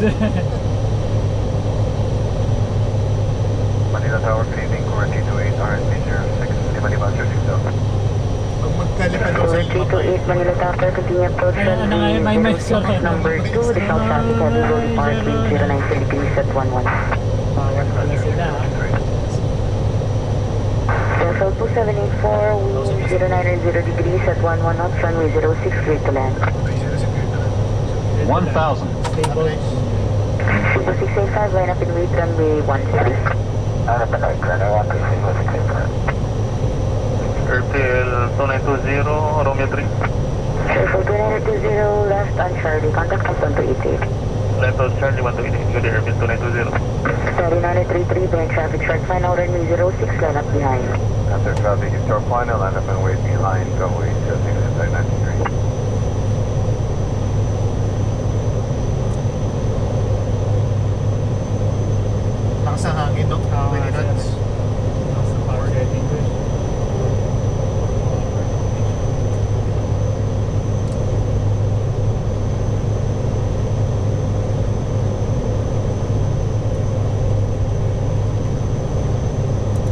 Manila Tower, good evening, Core 328, RSP 06, Lima searching Pag magkalipad sa 328 Manila Tower, continue approach runway 06 number 2, the south traffic heavy roll depart wind 090 degrees at 11. Bawat pala sila. Vessel 2784, wind 090 degrees at 11 knots, runway 06, clear to land. 1,000. Stable. 685, line up in wait, runway 13. Ano pa lang, runway 13, Airfield 2920, Romeo 3. Airfield 2920, left on Charlie, contact us 1288. Left on Charlie 1288, good Airfield 2920. Charlie 933, behind traffic, short final, runway 06, line up behind. After traffic, is short final, line up and wait behind, runway 06, 93. lakas ng hangin, no? 20 knots. Nasa power setting ko.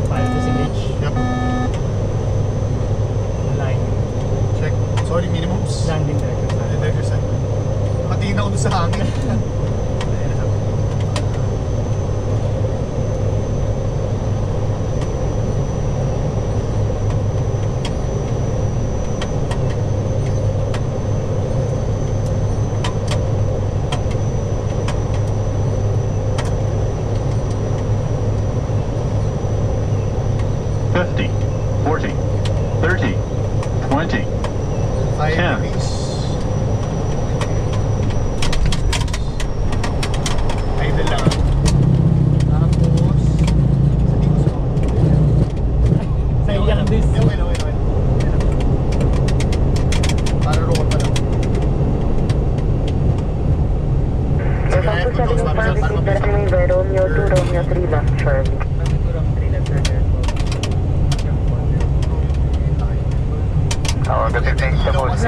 Pilot disengage. Yep. Line. Check. Sorry, minimums. Landing direction. Landing direction. Nakatingin ako doon sa hangin.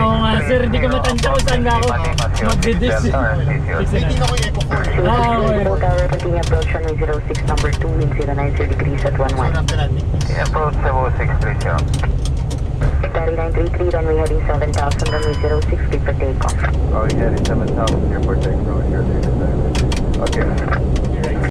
Oo nga sir, hindi ko matanda kung saan nga ako magdidis. Hindi na ko yung Eco 4. Tower, continue approach runway 06, number 2, wind 090 degrees at 11. After landing. Approach 7630. Charlie 933, runway heading 7000, runway 06, clear for takeoff. Oh, yeah, it's 7,000 here for takeoff. Okay.